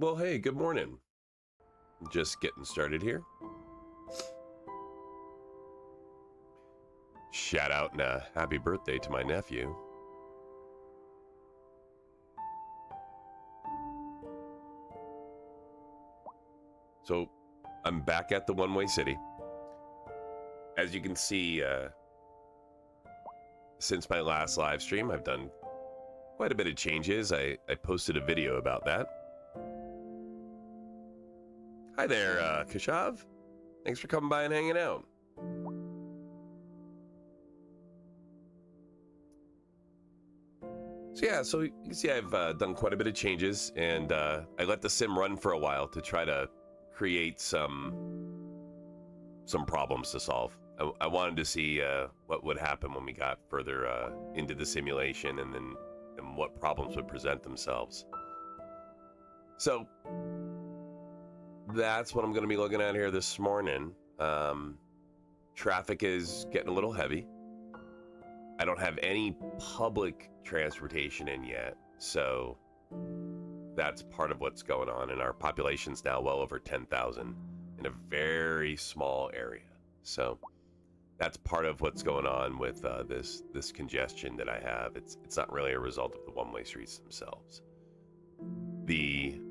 Well, hey, good morning. Just getting started here. Shout out and happy birthday to my nephew. So, I'm back at the One-Way City. As you can see, since my last live stream, I've done quite a bit of changes. I posted a video about that. Hi there, Kashav. Thanks for coming by and hanging out. So yeah, so you can see I've done quite a bit of changes, and I let the sim run for a while to try to create some problems to solve. I wanted to see what would happen when we got further into the simulation, and what problems would present themselves. So that's what I'm going to be looking at here this morning. Traffic is getting a little heavy. I don't have any public transportation in yet, so that's part of what's going on. And our population's now well over 10,000 in a very small area. So that's part of what's going on with this congestion that I have. It's not really a result of the one-way streets themselves. The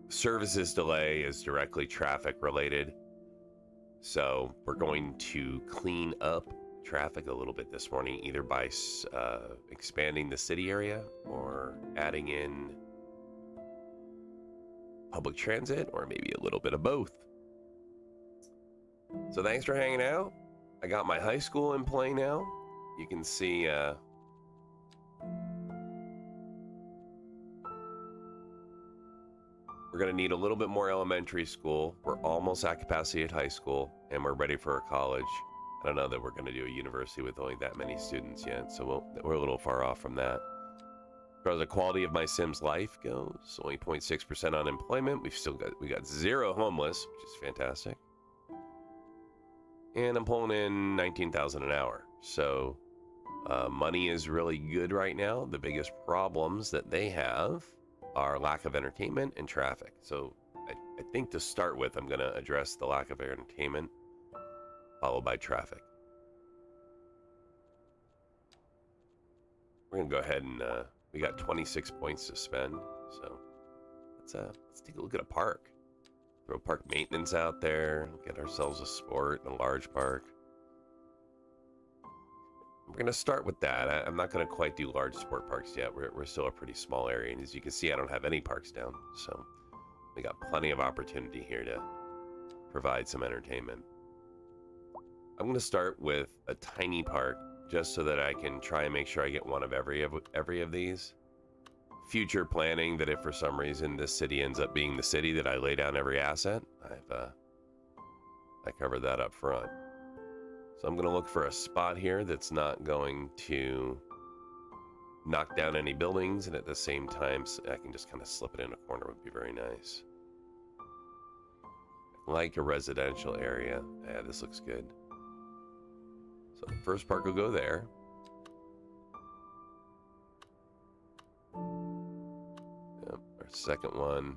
services delay is directly traffic related. So we're going to clean up traffic a little bit this morning, either by expanding the city area or adding in public transit, or maybe a little bit of both. So thanks for hanging out. I got my high school in play now. You can see we're going to need a little bit more elementary school. We're almost at capacity at high school, and we're ready for a college. I don't know that we're going to do a university with only that many students yet, so we're a little far off from that. As far as the quality of my Sim's life goes, only 0.6% unemployment. We got 0 homeless, which is fantastic. And I'm pulling in 19,000 an hour. So money is really good right now. The biggest problems that they have are lack of entertainment and traffic. So I think to start with, I'm going to address the lack of entertainment, followed by traffic. We're going to go ahead and we got 26 points to spend. So let's take a look at a park. Throw park maintenance out there, get ourselves a sport in a large park. We're going to start with that. I'm not going to quite do large sport parks yet. We're still a pretty small area, and as you can see, I don't have any parks down. So we got plenty of opportunity here to provide some entertainment. I'm going to start with a tiny park, just so that I can try and make sure I get one of every of these. Future planning that if for some reason this city ends up being the city that I lay down every asset, I cover that up front. So I'm going to look for a spot here that's not going to knock down any buildings, and at the same time I can just kind of slip it in a corner. Would be very nice. Like a residential area. Yeah, this looks good. So the first park will go there. Our second one,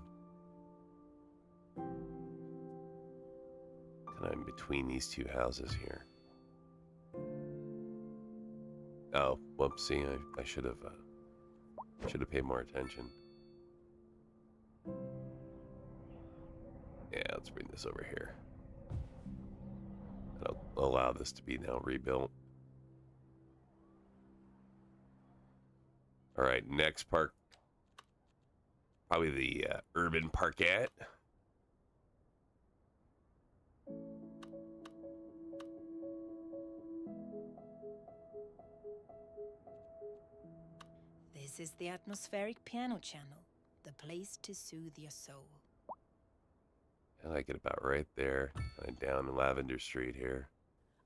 kind of in between these two houses here. Oh, whoopsie! I should have paid more attention. Yeah, let's bring this over here. I'll allow this to be now rebuilt. All right, next park. Probably the urban parkette. This is the atmospheric piano channel, the place to soothe your soul. I like it about right there, down in Lavender Street here.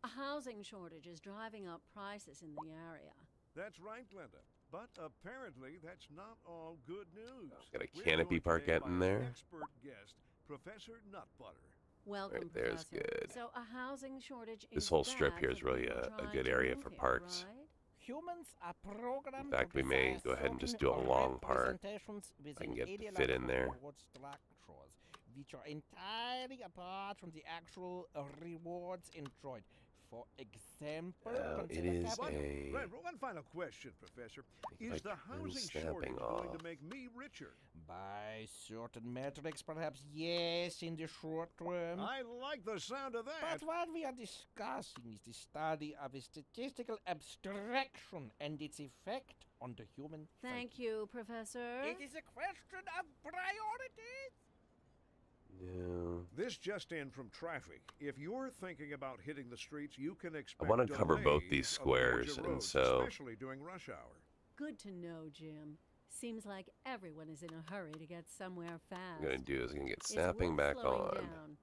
A housing shortage is driving up prices in the area. That's right, Glenda. But apparently that's not all good news. Got a canopy parkette in there. Expert guest, Professor Nutbutter. Welcome, Right there's Professor. good. So a housing shortage This is whole strip bad here is for really people a trying good to area move for here, parks. right? Humans are programmed In fact, to we may desire go ahead and just certain do a long part. representations I within can get the fit ideological in there. reward structures, which are entirely apart from the actual rewards enjoyed. For example, It consider is capital. One final question, Professor. If I Is the turn housing snapping shortage going off. to make me richer? By certain metrics, perhaps yes, in the short term. I like the sound of that. But what we are discussing is the study of a statistical abstraction and its effect on the human Thank psyche. you, Professor. It is a question of priorities. No. This just in from traffic. If you're thinking about hitting the streets, you can expect wanna cover both delays these on the major squares, and roads, so- especially during rush hour. Good to know, Jim. Seems like everyone is in a hurry to get somewhere fast. What I'm gonna do is I'm gonna get It's snapping worth back slowing on. down.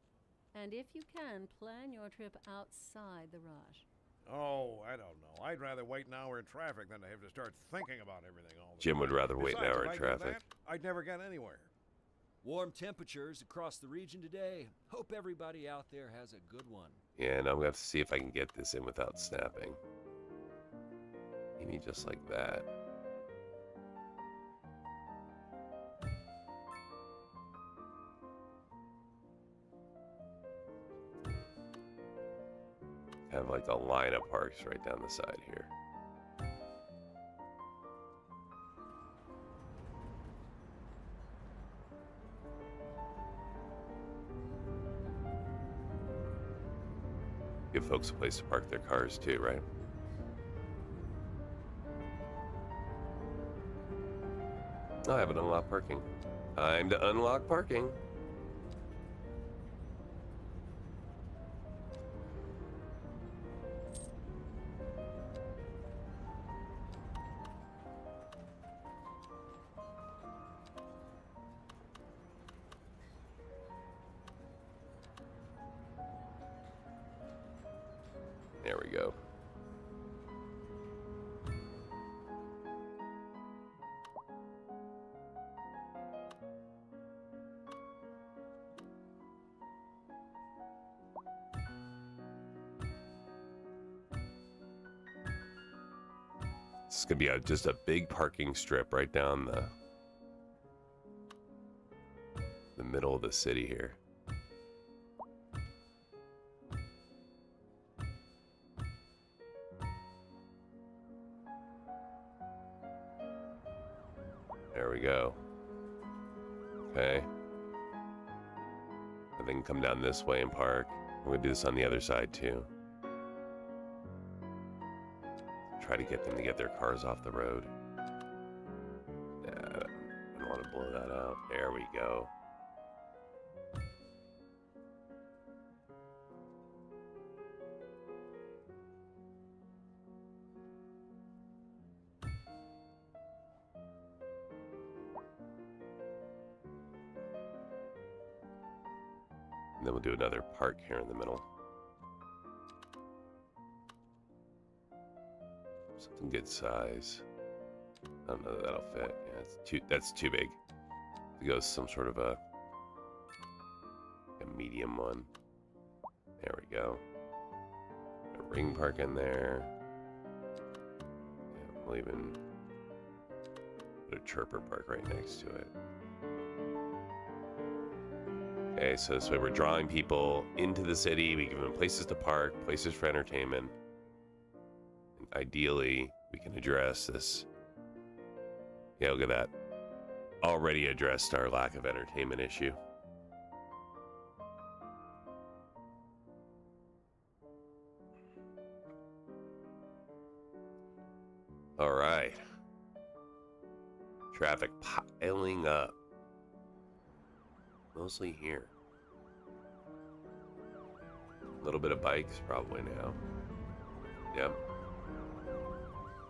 And if you can, plan your trip outside the rush. Oh, I don't know. I'd rather wait an hour in traffic than to have to start thinking about everything all the Jim time. would rather wait an Besides, hour if in I did traffic. that, I'd never get anywhere. Warm temperatures across the region today. Hope everybody out there has a good one. Yeah, and I'm gonna have to see if I can get this in without snapping. Maybe just like that. Kind of like a line of parks right down the side here. Give folks a place to park their cars too, right? I haven't unlocked parking. Time to unlock parking. There we go. This is gonna be just a big parking strip right down the middle of the city here. There we go. Okay. And then come down this way and park. I'm gonna do this on the other side too. Try to get them to get their cars off the road. Yeah, I don't want to blow that out. There we go. And then we'll do another park here in the middle. Something good size. I don't know that that'll fit. Yeah, that's too big. To go some sort of a medium one. There we go. A ring park in there. Yeah, we'll even put a chirper park right next to it. Okay, so this way we're drawing people into the city. We give them places to park, places for entertainment. And ideally, we can address this. Yeah, look at that. Already addressed our lack of entertainment issue. All right. Traffic piling up. Mostly here. A little bit of bikes probably now. Yep.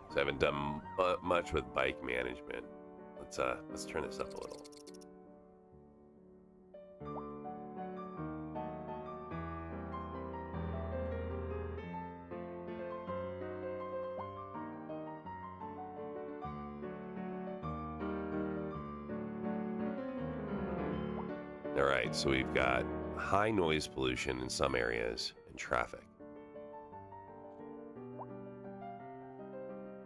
So I haven't done much with bike management. Let's turn this up a little. All right, so we've got high noise pollution in some areas and traffic.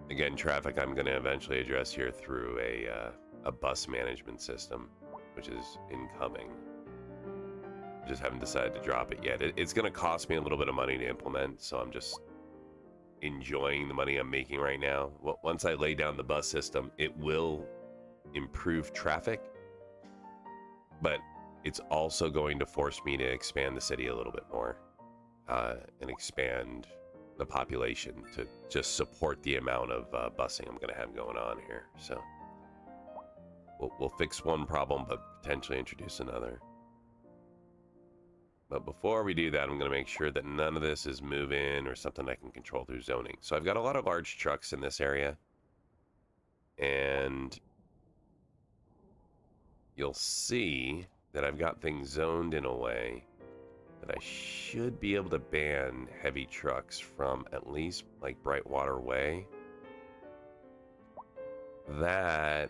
Again, traffic I'm going to eventually address here through a bus management system, which is incoming. Just haven't decided to drop it yet. It's going to cost me a little bit of money to implement, so I'm just enjoying the money I'm making right now. Well, once I lay down the bus system, it will improve traffic, but it's also going to force me to expand the city a little bit more and expand the population to just support the amount of busing I'm going to have going on here. So we'll fix one problem, but potentially introduce another. But before we do that, I'm going to make sure that none of this is move-in or something I can control through zoning. So I've got a lot of large trucks in this area, and you'll see that I've got things zoned in a way that I should be able to ban heavy trucks from at least like Brightwater Way. That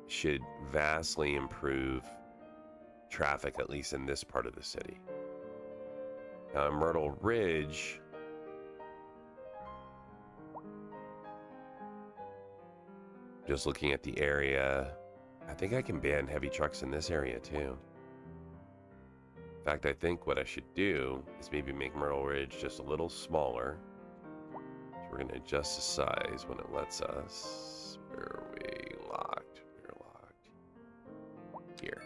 should vastly improve traffic, at least in this part of the city. Now in Myrtle Ridge, just looking at the area, I think I can ban heavy trucks in this area too. In fact, I think what I should do is maybe make Myrtle Ridge just a little smaller. So we're going to adjust the size when it lets us. Where are we? Locked. We're locked. Here.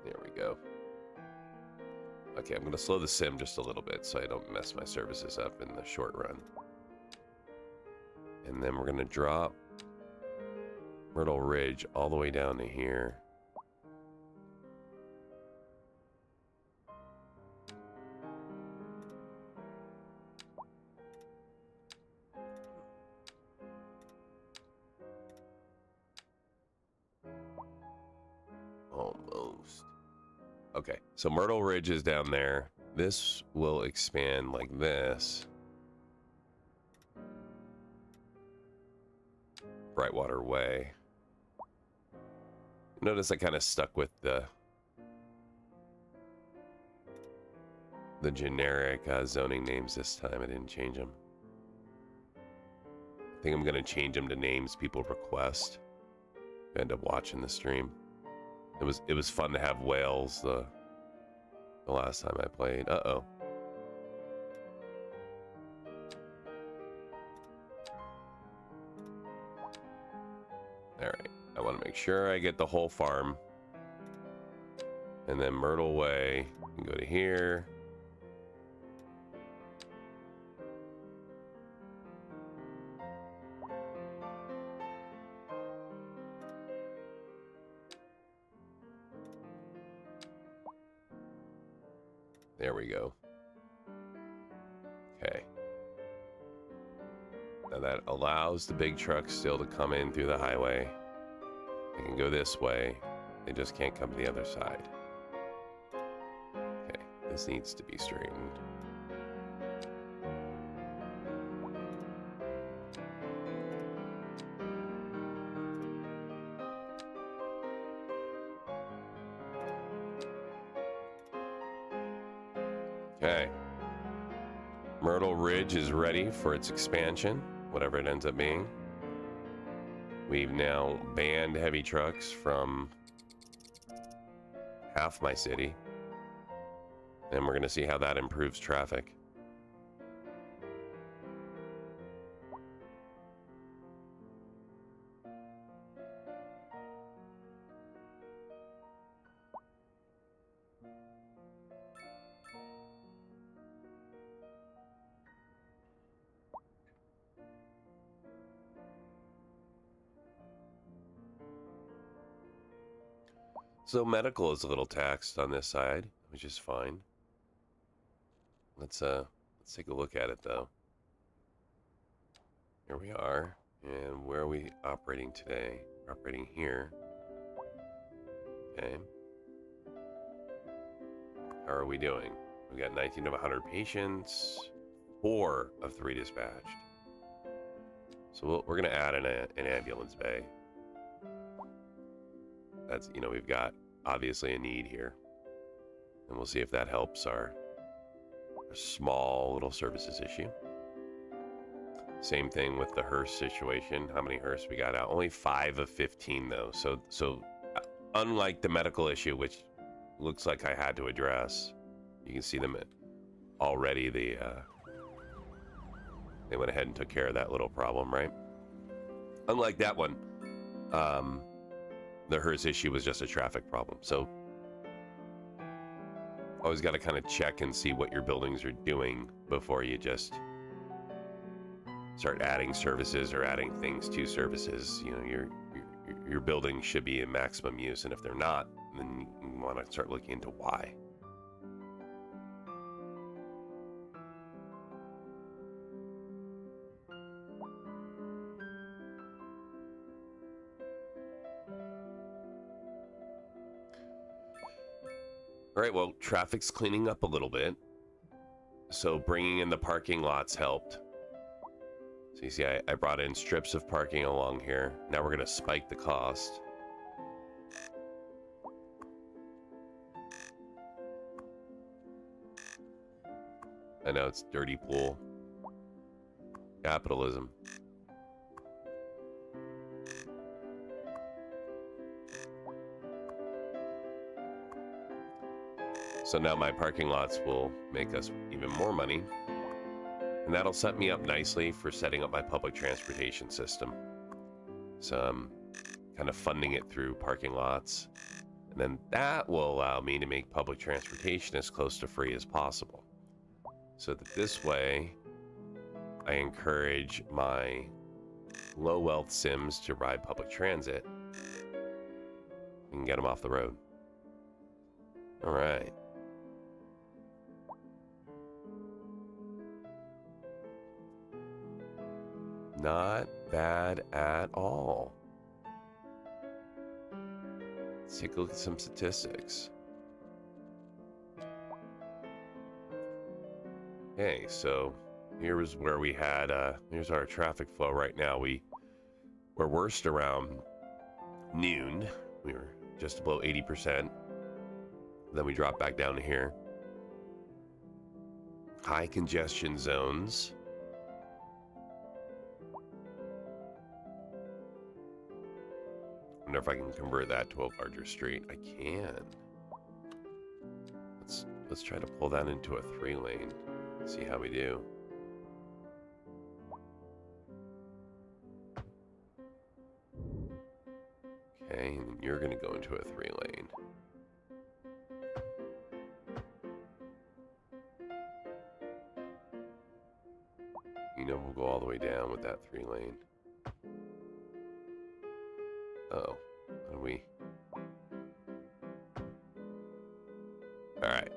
There we go. Okay, I'm going to slow the sim just a little bit so I don't mess my services up in the short run. And then we're going to drop Myrtle Ridge all the way down to here. Almost. Okay, so Myrtle Ridge is down there. This will expand like this. Brightwater Way. Notice I kind of stuck with the generic zoning names this time. I didn't change them. I think I'm going to change them to names people request. End up watching the stream. It was fun to have whales the last time I played. Uh-oh. Alright. I want to make sure I get the whole farm. And then Myrtle Way. You can go to here. There we go. Okay. Now that allows the big trucks still to come in through the highway. They can go this way. They just can't come to the other side. Okay, this needs to be straightened. Okay. Myrtle Ridge is ready for its expansion, whatever it ends up being. We've now banned heavy trucks from half my city. And we're going to see how that improves traffic. So medical is a little taxed on this side, which is fine. Let's take a look at it though. Here we are. And where are we operating today? We're operating here. Okay. How are we doing? We got 19 of 100 patients, 4 of 3 dispatched. So we're going to add an ambulance bay. That's, you know, we've got obviously a need here. And we'll see if that helps our small little services issue. Same thing with the hearse situation. How many hearse we got out? Only 5 of 15 though. So unlike the medical issue, which looks like I had to address, you can see them already. They went ahead and took care of that little problem, right? Unlike that one, the hearse issue was just a traffic problem. So always got to kind of check and see what your buildings are doing before you just start adding services or adding things to services. You know, your buildings should be in maximum use, and if they're not, then you want to start looking into why. All right, well, traffic's cleaning up a little bit. So bringing in the parking lots helped. So you see, I brought in strips of parking along here. Now we're going to spike the cost. I know it's dirty pool. Capitalism. So now my parking lots will make us even more money. And that'll set me up nicely for setting up my public transportation system. So I'm kind of funding it through parking lots. And then that will allow me to make public transportation as close to free as possible. So that this way, I encourage my low wealth Sims to ride public transit and get them off the road. All right. Not bad at all. Let's take a look at some statistics. Okay, so here was where we had, here's our traffic flow right now. We're worst around noon. We were just below 80%. Then we dropped back down to here. High congestion zones. I wonder if I can convert that to a larger street. I can. Let's try to pull that into a 3-lane. See how we do. Okay, and you're going to go into a 3-lane. You know, we'll go all the way down with that 3-lane. Oh, how do we? All right.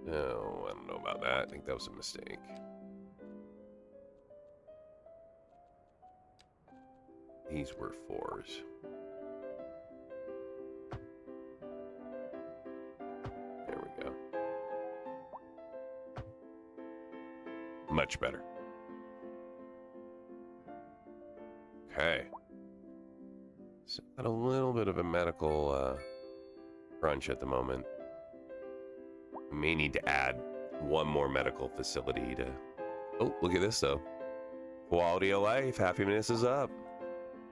No, I don't know about that. I think that was a mistake. These were 4s. There we go. Much better. Okay. So got a little bit of a medical crunch at the moment. We may need to add one more medical facility to... Oh, look at this though. Quality of life, happiness is up.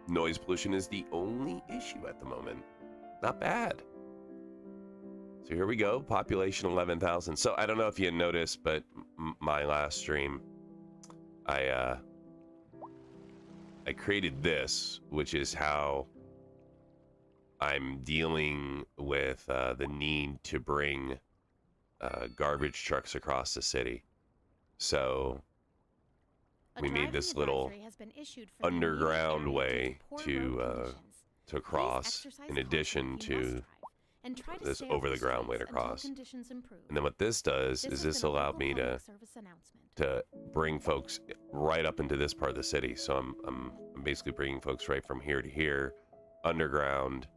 Noise pollution is the only issue at the moment. Not bad. So here we go, population 11,000. So I don't know if you noticed, but my last stream, I created this, which is how I'm dealing with the need to bring garbage trucks across the city. So we made this little underground way to cross, in addition to this over-the-ground way to cross. And then what this does is this allowed me to bring folks right up into this part of the city. So I'm basically bringing folks right from here to here, underground,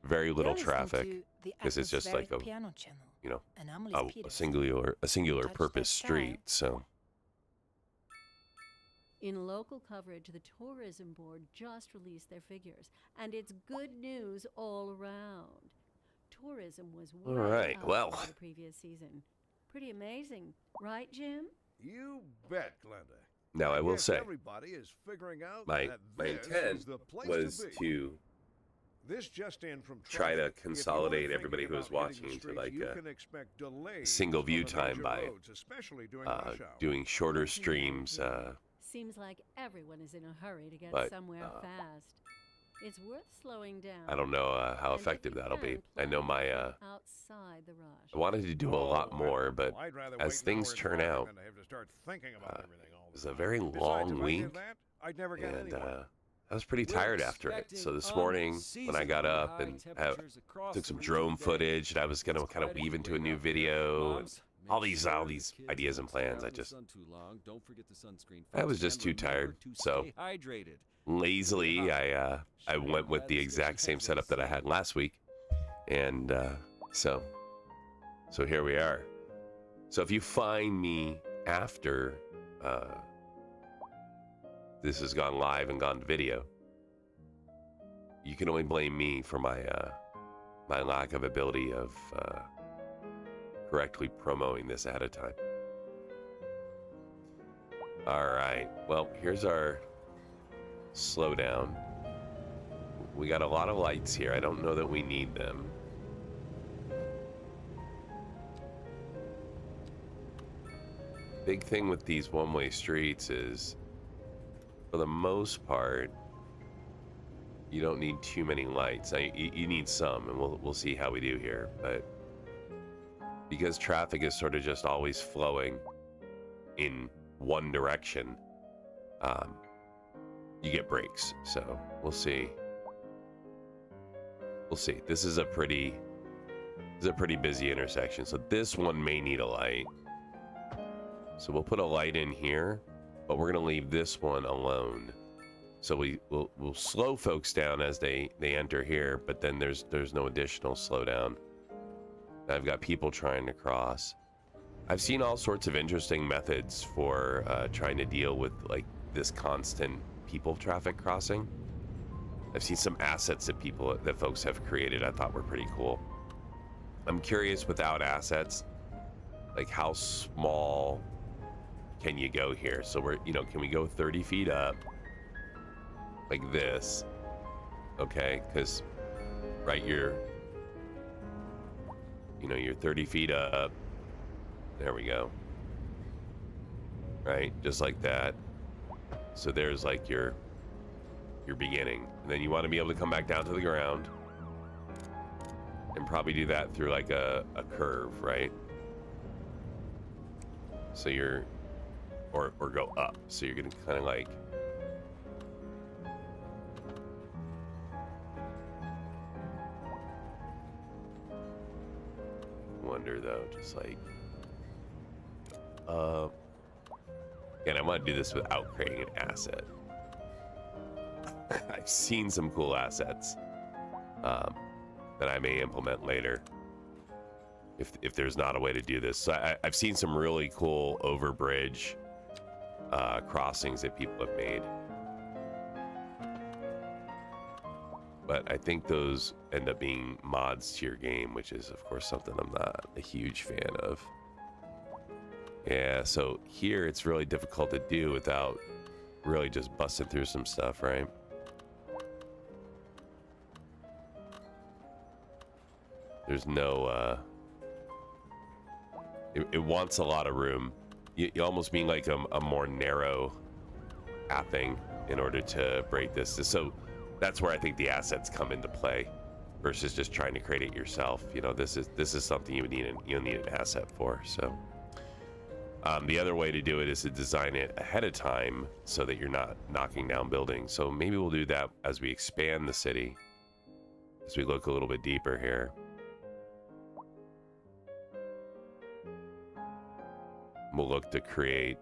very little traffic. The 'Cause it's just like atmospheric a, piano channel. you know, Anomalous a Peterson. singular Touch purpose that street. So In local coverage, the Tourism Board just released their figures, and it's good news all around. Tourism was All way right, up well. over the previous season. Pretty amazing, right, Jim? You bet, Glenda. now I will Guess say everybody is figuring out my that my this intent is the place was to be. to This just in from try to traffic. If you are consolidate thinking everybody who is about hitting watching the into streets, like you a can expect delays single on view the time major by roads, especially during rush hour. doing shorter That's streams. amazing. Seems like everyone is in a hurry to get but, somewhere fast. It's worth slowing down. I don't know how And if effective you that'll be. can, I know plan my outside the rush. I wanted to do a lot more, but I'd rather as wait an things hour in turn traffic out, than to have to start thinking about everything all the it was a time. very Besides, long if I did week, that, I'd never get and anywhere. I was pretty We're tired after it. expecting So this morning, when I got unseasonably up high and temperatures across took the some region drone today. footage, and I was gonna It's kind of quite a weave into a heat new wave out there. video, and Moms, make all these sure the ideas kids and don't stay plans. out I in the just sun too long. Don't forget the sunscreen. I was folks, just and too remember tired, to so stay hydrated. lazily I went with the exact same setup that I had last week, and so here we are. So if you find me after this has gone live and gone to video, you can only blame me for my my lack of ability of correctly promoting this ahead of time. All right, well, here's our slowdown. We got a lot of lights here. I don't know that we need them. Big thing with these one-way streets is, for the most part, you don't need too many lights. Now, you need some, and we'll see how we do here. But because traffic is sort of just always flowing in one direction, you get breaks. So we'll see. We'll see. This is a pretty busy intersection. So this one may need a light. So we'll put a light in here, but we're gonna leave this one alone. So we'll slow folks down as they enter here, but then there's no additional slowdown. I've got people trying to cross. I've seen all sorts of interesting methods for trying to deal with like this constant people traffic crossing. I've seen some assets that folks have created I thought were pretty cool. I'm curious without assets, like how small can you go here? So can we go 30 feet up like this? Okay, because right, you're 30 feet up. There we go. Right, just like that. So there's like your beginning, and then you want to be able to come back down to the ground and probably do that through like a curve, right? So you're or go up, so you're gonna kind of like wonder though, just like and I want to do this without creating an asset. I've seen some cool assets that I may implement later if there's not a way to do this. So I've seen some really cool overbridge crossings that people have made, but I think those end up being mods to your game, which is of course something I'm not a huge fan of. Yeah, so here it's really difficult to do without really just busting through some stuff, right? There's no it wants a lot of room. You almost mean like a more narrow pathing in order to break this. So that's where I think the assets come into play versus just trying to create it yourself. This is something you'll need an asset for. So the other way to do it is to design it ahead of time so that you're not knocking down buildings. So maybe we'll do that as we expand the city, as we look a little bit deeper here. We'll look to create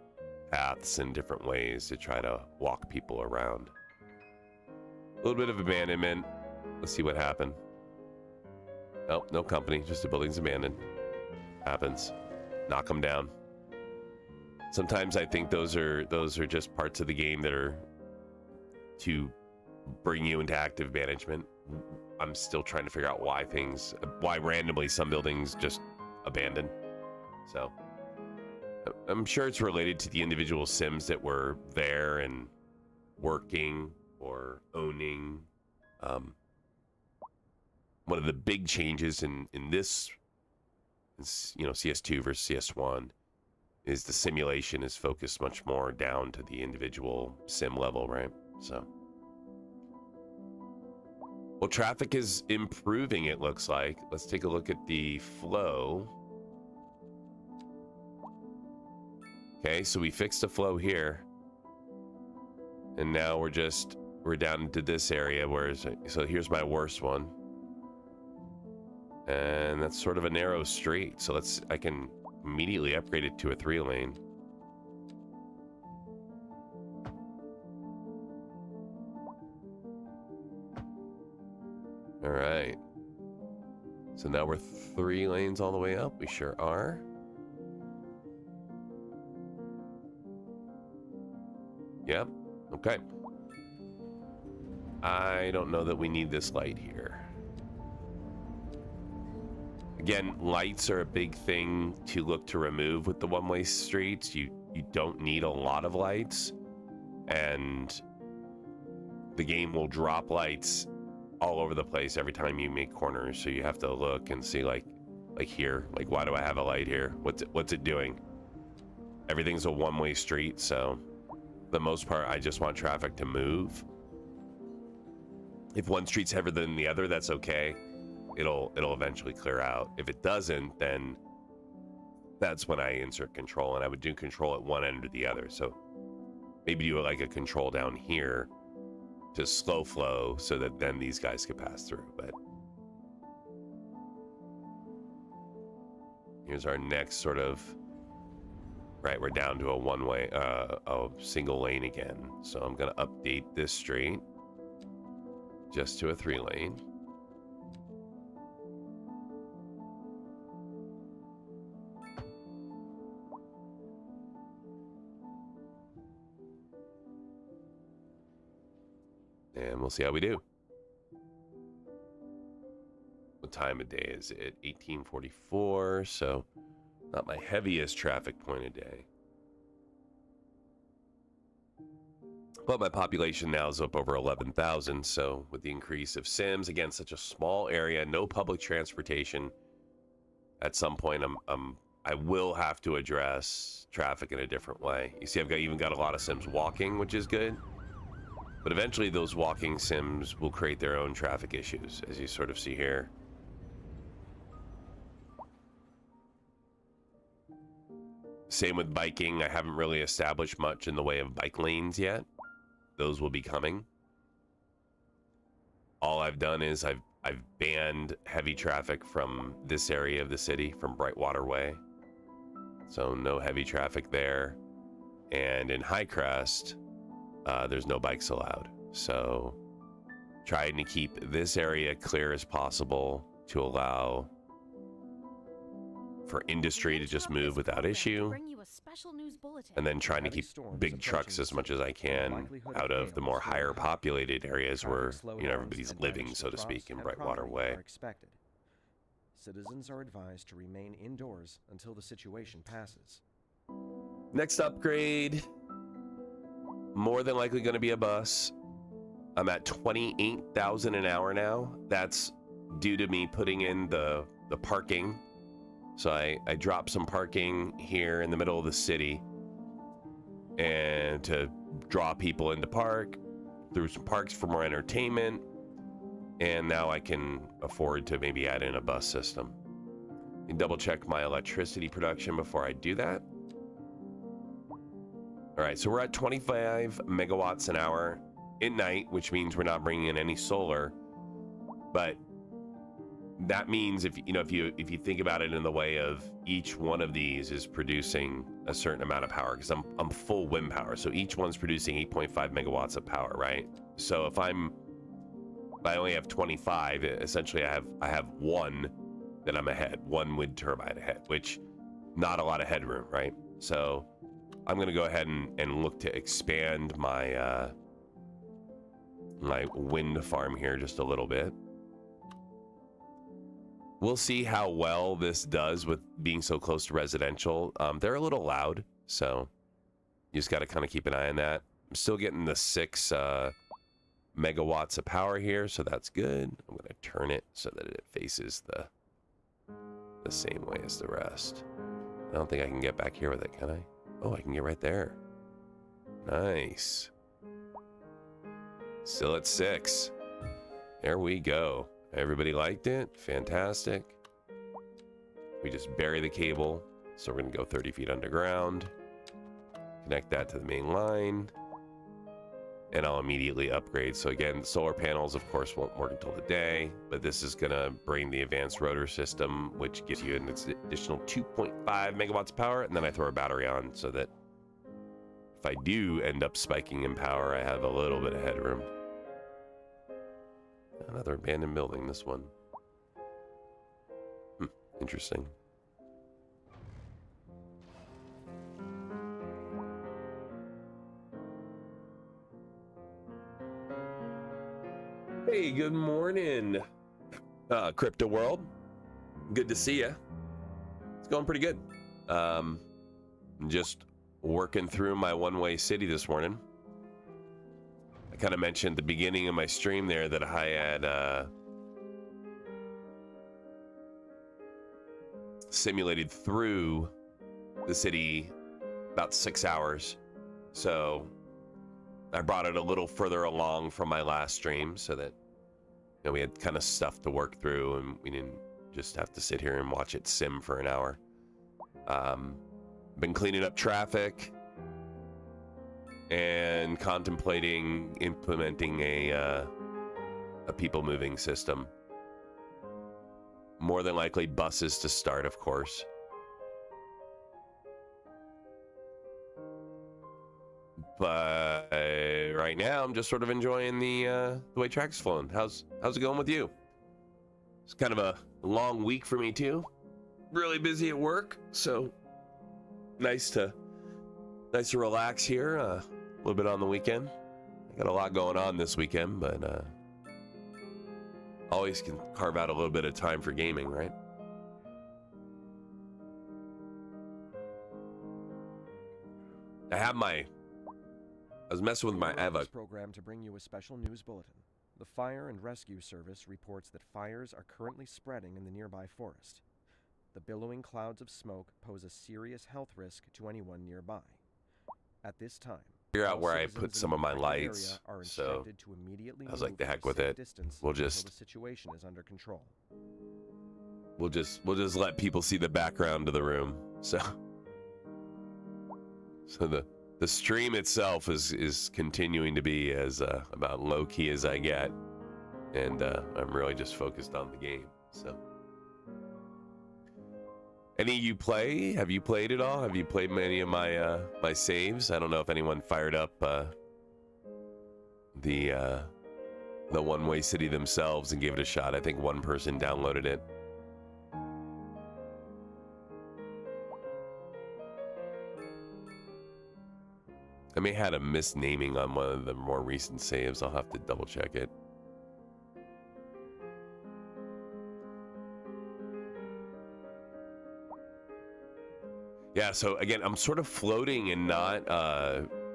paths in different ways to try to walk people around. A little bit of abandonment. Let's see what happened. Oh, no company, just the building's abandoned. Happens. Knock them down. Sometimes I think those are just parts of the game that are to bring you into active management. I'm still trying to figure out why randomly some buildings just abandon. So I'm sure it's related to the individual sims that were there and working or owning. One of the big changes in this, CS2 versus CS1 is the simulation is focused much more down to the individual sim level, right? So, well, traffic is improving, it looks like. Let's take a look at the flow. Okay, so we fixed the flow here. And now we're down into this area, so here's my worst one. And that's sort of a narrow street, so I can immediately upgrade it to a 3-lane. All right. So now we're 3 lanes all the way up. We sure are. Yep. Okay. I don't know that we need this light here. Again, lights are a big thing to look to remove with the one-way streets. You don't need a lot of lights, and the game will drop lights all over the place every time you make corners. So you have to look and see, like here, like, why do I have a light here? What's it doing? Everything's a one-way street, so for the most part, I just want traffic to move. If one street's heavier than the other, that's okay. It'll eventually clear out. If it doesn't, then that's when I insert control, and I would do control at one end or the other. So maybe do like a control down here to slow flow so that then these guys could pass through. But here's our next sort of, right, we're down to a one-way, a single lane again. So I'm gonna update this street just to a 3-lane. And we'll see how we do. What time of day is it? 1844, so not my heaviest traffic point of day. But my population now is up over 11,000, so with the increase of Sims, again, such a small area, no public transportation, at some point I will have to address traffic in a different way. You see, I've even got a lot of Sims walking, which is good. But eventually those walking Sims will create their own traffic issues, as you sort of see here. Same with biking. I haven't really established much in the way of bike lanes yet. Those will be coming. All I've done is I've banned heavy traffic from this area of the city, from Brightwater Way. So no heavy traffic there. And in Highcrest, there's no bikes allowed. So trying to keep this area clear as possible to allow for industry to just move without issue, and then trying to keep big trucks as much as I can out of the more higher populated areas where everybody's living, so to speak, in Brightwater Way. Citizens are advised to remain indoors until the situation passes. Next upgrade, more than likely going to be a bus. I'm at 28,000 an hour now. That's due to me putting in the parking. So I dropped some parking here in the middle of the city, and to draw people into park, through some parks for more entertainment, and now I can afford to maybe add in a bus system. And double check my electricity production before I do that. All right, so we're at 25 megawatts an hour at night, which means we're not bringing in any solar. But that means if you think about it in the way of each one of these is producing a certain amount of power, because I'm full wind power, so each one's producing 8.5 megawatts of power, right? So if I'm I only have 25. Essentially, I have one that I'm ahead, one wind turbine ahead, which not a lot of headroom, right? So I'm going to go ahead and look to expand my my wind farm here just a little bit. We'll see how well this does with being so close to residential. They're a little loud, so you just got to kind of keep an eye on that. I'm still getting the 6 megawatts of power here, so that's good. I'm going to turn it so that it faces the same way as the rest. I don't think I can get back here with it, can I? Oh, I can get right there. Nice. Still at 6. There we go. Everybody liked it. Fantastic. We just bury the cable. So we're going to go 30 feet underground. Connect that to the main line. And I'll immediately upgrade. So again, solar panels, of course, won't work until the day. But this is going to bring the advanced rotor system, which gives you an additional 2.5 megawatts of power. And then I throw a battery on so that if I do end up spiking in power, I have a little bit of headroom. Another abandoned building, this one. Interesting. Hey, good morning, Crypto World. Good to see you. It's going pretty good. Just working through my one-way city this morning. I kind of mentioned at the beginning of my stream there that I had simulated through the city about 6 hours. So I brought it a little further along from my last stream so that we had kind of stuff to work through and we didn't just have to sit here and watch it sim for an hour. Been cleaning up traffic and contemplating implementing a people moving system. More than likely buses to start, of course. But right now, I'm just sort of enjoying the way traffic's flowing. How's it going with you? It's kind of a long week for me too. Really busy at work, so nice to relax here. A little bit on the weekend. I got a lot going on this weekend, but always can carve out a little bit of time for gaming, right? I was messing with my Eva program to bring you a special news bulletin. The Fire and Rescue Service reports that fires are currently spreading in the nearby forest. The billowing clouds of smoke pose a serious health risk to anyone nearby. At this time, figure out where I put some of my lights, so I was like, the heck with it. We'll just the situation is under control. We'll just let people see the background of the room. So the stream itself is continuing to be as about low key as I get, and I'm really just focused on the game. So, any of you play? Have you played at all? Have you played many of my my saves? I don't know if anyone fired up the one-way city themselves and gave it a shot. I think one person downloaded it. I may have had a misnaming on one of the more recent saves. I'll have to double check it. Yeah, so again, I'm sort of floating and not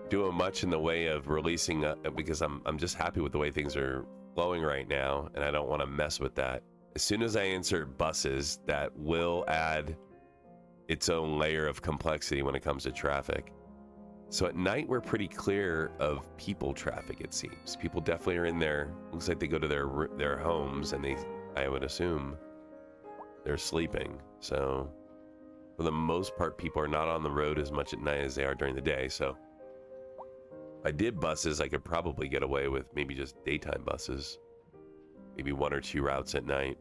doing much in the way of releasing because I'm just happy with the way things are flowing right now, and I don't want to mess with that. As soon as I insert buses, that will add its own layer of complexity when it comes to traffic. So at night, we're pretty clear of people traffic, it seems. People definitely are in there. Looks like they go to their homes, and I would assume they're sleeping. So for the most part, people are not on the road as much at night as they are during the day. So if I did buses, I could probably get away with maybe just daytime buses. Maybe 1 or 2 routes at night.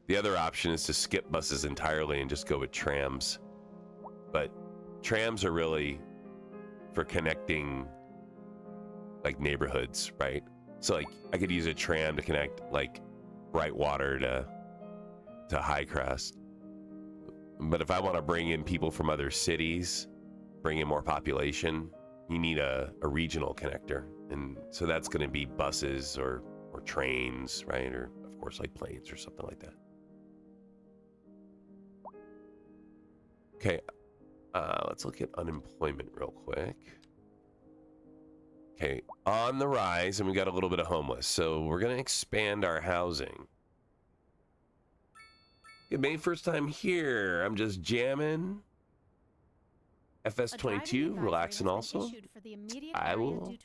The other option is to skip buses entirely and just go with trams. But trams are really for connecting like neighborhoods, right? So like I could use a tram to connect like Brightwater to Highcrest. But if I want to bring in people from other cities, bring in more population, you need a regional connector. And so that's going to be buses or trains, right? Or of course like planes or something like that. Okay, let's look at unemployment real quick. Okay, on the rise, and we got a little bit of homeless. So we're going to expand our housing. It May first time here. I'm just jamming. FS22, relaxing also. I will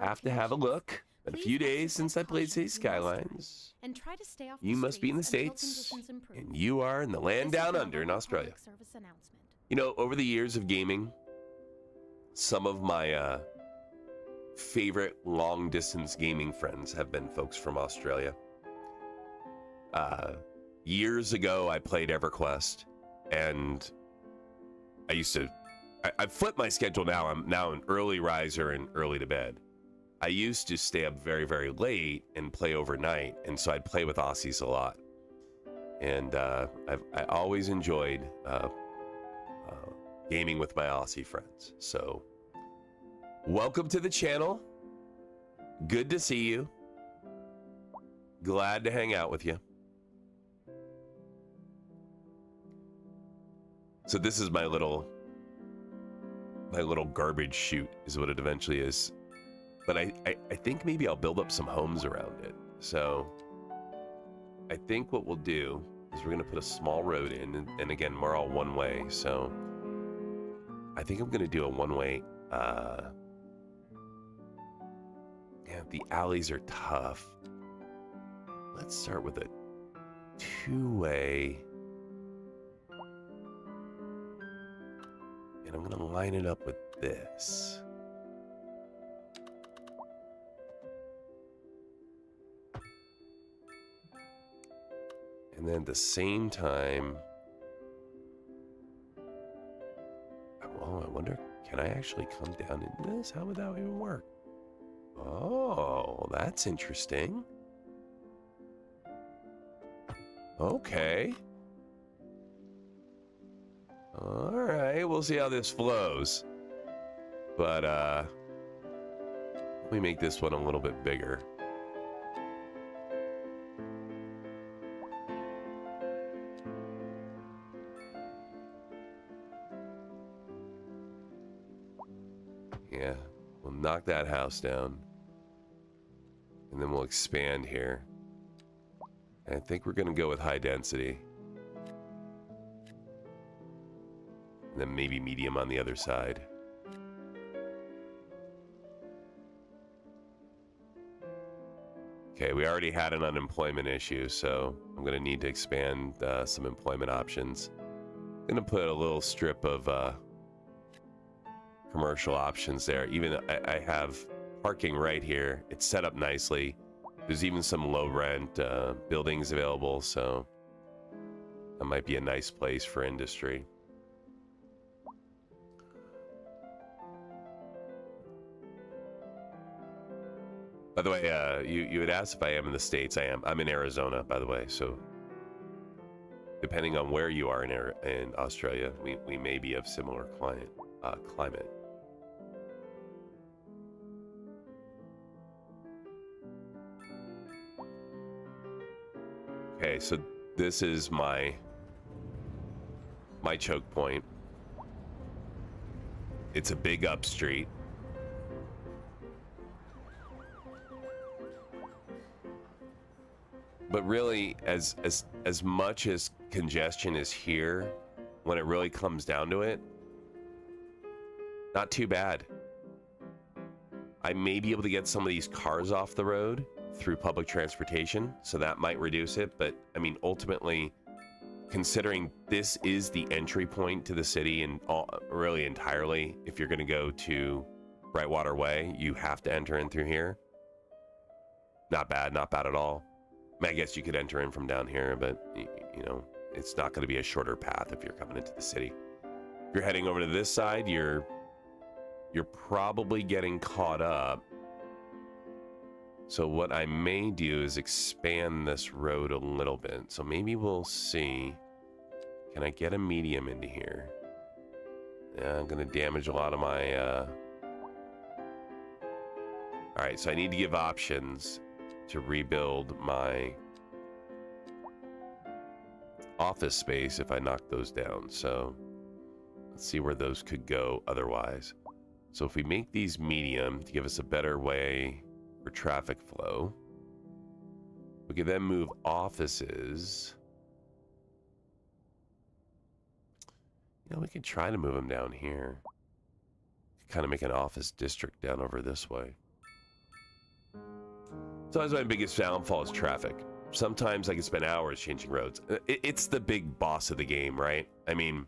have to have a look. Been a few days since I played City Skylines. And try to stay off You must be in the States, and you are in the land down under in Australia. You know, over the years of gaming, some of my favorite long-distance gaming friends have been folks from Australia. Years ago, I played EverQuest, and I used to... I've flipped my schedule now. I'm now an early riser and early to bed. I used to stay up very, very late and play overnight, and so I'd play with Aussies a lot. And I always enjoyed gaming with my Aussie friends. So, welcome to the channel. Good to see you. Glad to hang out with you. So this is my little garbage chute is what it eventually is. But I think maybe I'll build up some homes around it. So I think what we'll do is we're gonna put a small road in, and again, we're all one way. So I think I'm gonna do a one-way. Yeah, the alleys are tough. Let's start with a two-way. And I'm gonna line it up with this. And then at the same time, oh, I wonder, can I actually come down into this? How would that even work? Oh, that's interesting. Okay. All right, we'll see how this flows. But let me make this one a little bit bigger. Yeah, we'll knock that house down. And then we'll expand here. And I think we're going to go with high density. And then maybe medium on the other side. Okay, we already had an unemployment issue, so I'm going to need to expand some employment options. I'm going to put a little strip of commercial options there. Even I have parking right here. It's set up nicely. There's even some low rent buildings available, so that might be a nice place for industry. By the way, you had asked if I am in the States. I am. I'm in Arizona, by the way. So depending on where you are in Australia, we may be of similar climate. Okay, so this is my choke point. It's a big up street. But really, as much as congestion is here, when it really comes down to it, not too bad. I may be able to get some of these cars off the road through public transportation, so that might reduce it. But I mean, ultimately, considering this is the entry point to the city and really entirely, if you're going to go to Brightwater Way, you have to enter in through here. Not bad at all. I guess you could enter in from down here, but you know, it's not going to be a shorter path if you're coming into the city. If you're heading over to this side, you're probably getting caught up So what I may do is expand this road a little bit. So maybe we'll see. Can I get a medium into here? Yeah, I'm going to damage a lot of my... All right, so I need to give options to rebuild my office space if I knock those down. So let's see where those could go otherwise. So if we make these medium to give us a better way for traffic flow, we could then move offices. You know, we could try to move them down here. Kind of make an office district down over this way. So that's my biggest downfall is traffic. Sometimes I can spend hours changing roads. It's the big boss of the game, right? I mean,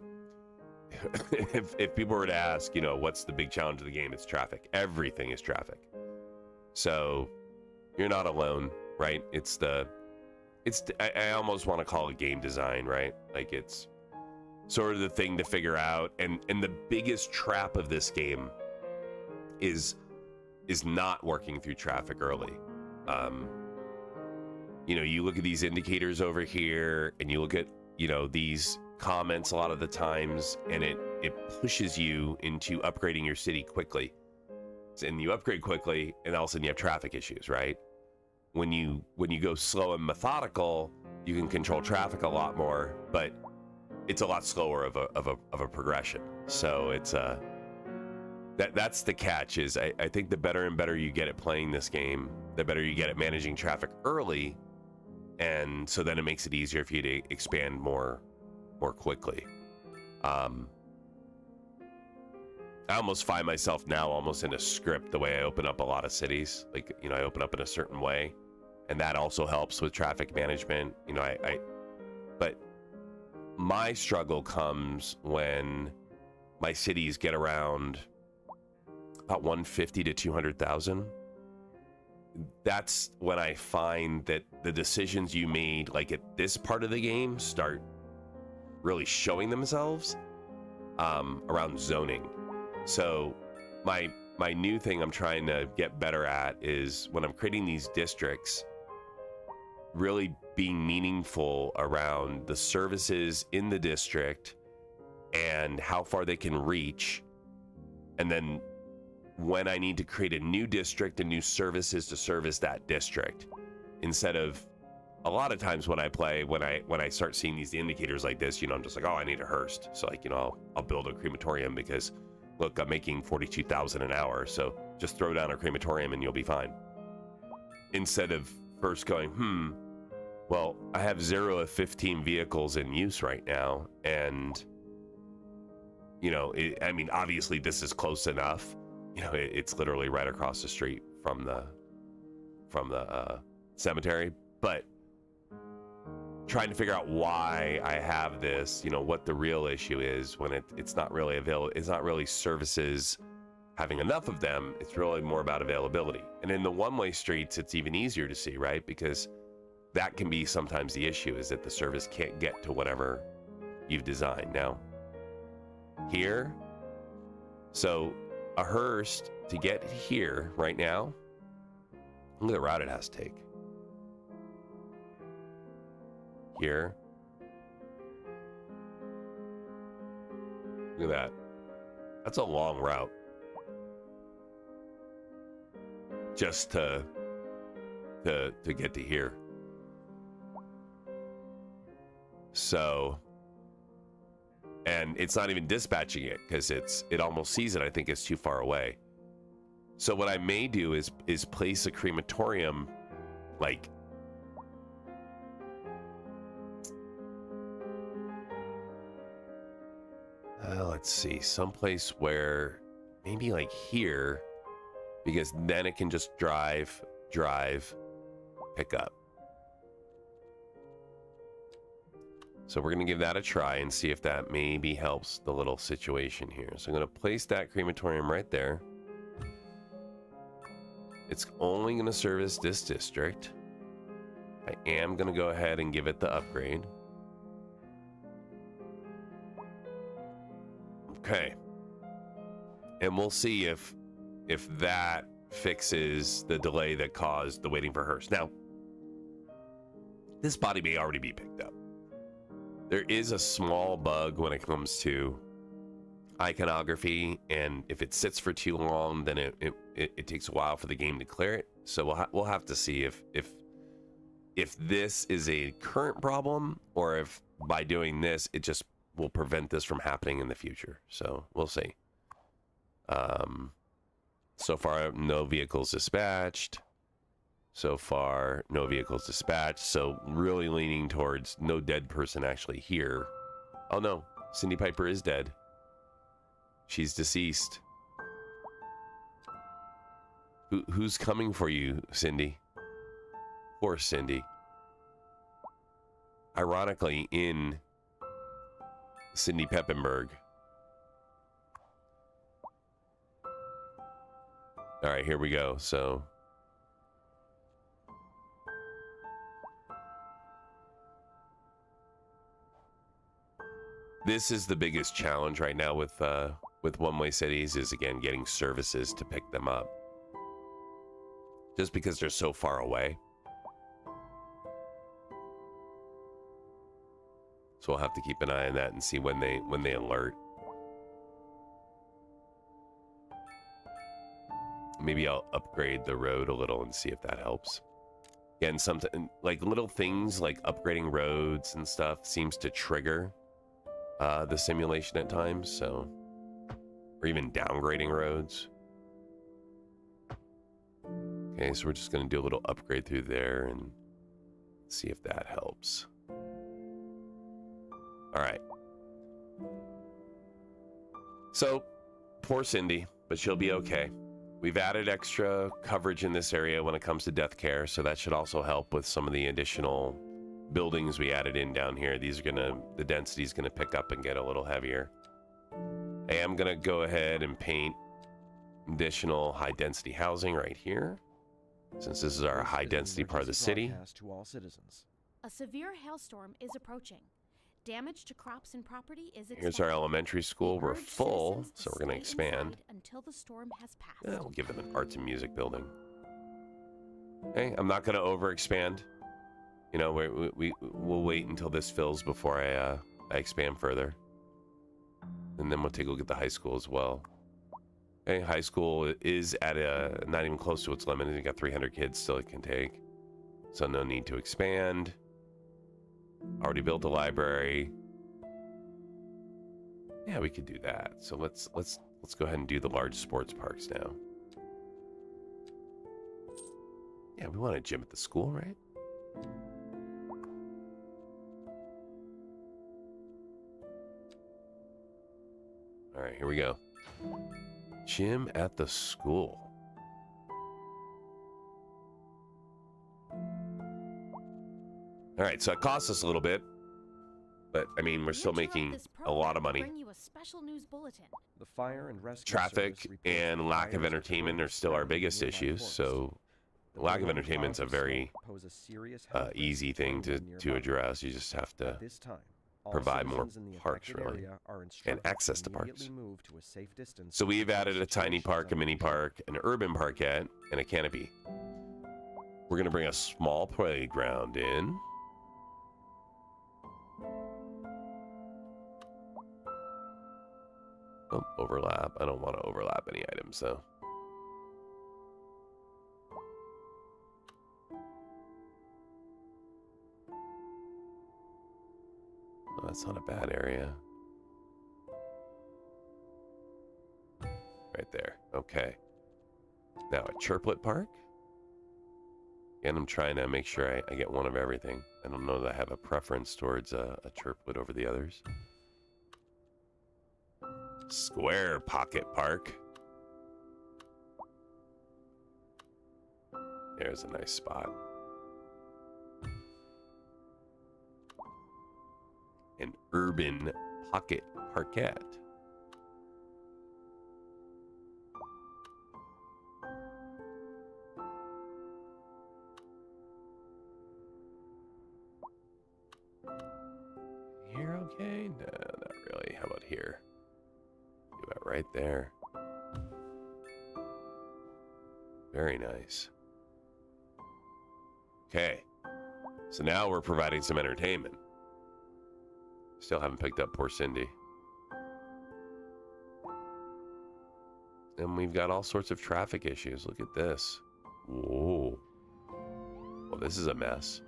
if people were to ask, you know, what's the big challenge of the game? It's traffic. Everything is traffic. So you're not alone, right? I almost want to call it game design, right? Like it's sort of the thing to figure out. And the biggest trap of this game is not working through traffic early. You know, you look at these indicators over here and you look at, you know, these comments a lot of the times, and it pushes you into upgrading your city quickly. And you upgrade quickly, and all of a sudden you have traffic issues, right? When you go slow and methodical, you can control traffic a lot more, but it's a lot slower of a progression. So it's that's the catch. Is I think the better and better you get at playing this game, the better you get at managing traffic early, and so then it makes it easier for you to expand more quickly. I almost find myself now almost in a script the way I open up a lot of cities. Like, you know, I open up in a certain way, and that also helps with traffic management. You know, but my struggle comes when my cities get around about 150 to 200,000. That's when I find that the decisions you made, like at this part of the game, start really showing themselves around zoning. So my new thing I'm trying to get better at is when I'm creating these districts, really being meaningful around the services in the district and how far they can reach. And then when I need to create a new district and new services to service that district, instead of a lot of times when I play, when I start seeing these indicators like this, you know, I'm just like, oh, I need a Hearst. So like, you know, I'll build a crematorium because look, I'm making 42,000 an hour. So just throw down a crematorium and you'll be fine. Instead of first going, well, I have 0 of 15 vehicles in use right now. And, you know, I mean, obviously this is close enough. You know, it's literally right across the street from the cemetery, but trying to figure out why I have this, you know, what the real issue is when it's not really available. It's not really services having enough of them. It's really more about availability. And in the one-way streets, it's even easier to see, right? Because that can be sometimes the issue, is that the service can't get to whatever you've designed. Now, here, so a Hearst to get here right now, look at the route it has to take. Here. Look at that. That's a long route. Just to get to here. So, and it's not even dispatching it because it almost sees it. I think it's too far away. So what I may do is place a crematorium, like, let's see, someplace where maybe like here, because then it can just drive, pick up. So we're going to give that a try and see if that maybe helps the little situation here. So I'm going to place that crematorium right there. It's only going to service this district. I am going to go ahead and give it the upgrade. Okay. And we'll see if that fixes the delay that caused the waiting for hearse. Now, this body may already be picked up. There is a small bug when it comes to iconography, and if it sits for too long, then it takes a while for the game to clear it. So we'll have to see if this is a current problem, or if by doing this it just will prevent this from happening in the future. So we'll see. So far, no vehicles dispatched. So far, no vehicles dispatched. So really leaning towards no dead person actually here. Oh no, Cindy Piper is dead. She's deceased. Who's coming for you, Cindy? Poor Cindy. Ironically, in Cindypeppenberg. All right, here we go. So this is the biggest challenge right now with one-way cities, is again getting services to pick them up. Just because they're so far away. So we'll have to keep an eye on that and see when they alert. Maybe I'll upgrade the road a little and see if that helps. Again, something like little things like upgrading roads and stuff seems to trigger the simulation at times. So, or even downgrading roads. Okay, so we're just going to do a little upgrade through there and see if that helps. All right. So, poor Cindy, but she'll be okay. We've added extra coverage in this area when it comes to death care, so that should also help with some of the additional buildings we added in down here. These are the density is gonna pick up and get a little heavier. I am gonna go ahead and paint additional high density housing right here, since this is our high density part of the city. To all citizens. A severe hailstorm is approaching. Damage to crops and property is expected. Here's our elementary school. We're Urge full, citizens so we're going to stay expand. inside until the storm has passed. We'll give them an arts and music building. Okay, I'm not going to over expand. You know, we'll wait until this fills before I expand further. And then we'll take a look at the high school as well. Okay, high school is at not even close to its limit. It got 300 kids still it can take. So no need to expand. Already built a library. Yeah, we could do that. So let's go ahead and do the large sports parks now. Yeah, we want a gym at the school, right? All right, here we go. Gym at the school. All right, so it costs us a little bit, but I mean, we're still making a lot of money. Bring you a special news bulletin. The fire and rescue Traffic service reports and that lack of fires entertainment are still our spreading in biggest nearby issues. forests. So The lack of billowing entertainment's a clouds of very smoke pose a serious health risk easy thing to to nearby address. You just have to At this time, all provide more citizens in the parks, affected really, area are and instructed access to immediately parks. move to a safe distance So we've until added the a tiny situation is park, a under mini control. park, an urban parkette, and a canopy. We're going to bring a small playground in. Oh, overlap. I don't want to overlap any items, though. Oh, that's not a bad area. Right there. Okay. Now a chirplet park. Again, I'm trying to make sure I get one of everything. I don't know that I have a preference towards a chirplet over the others. Square pocket park. There's a nice spot. An urban pocket parkette. Here, okay? No, not really. How about here? Do it right there. Very nice. Okay. So now we're providing some entertainment. Still haven't picked up poor Cindy. And we've got all sorts of traffic issues. Look at this. Whoa. Well, this is a mess.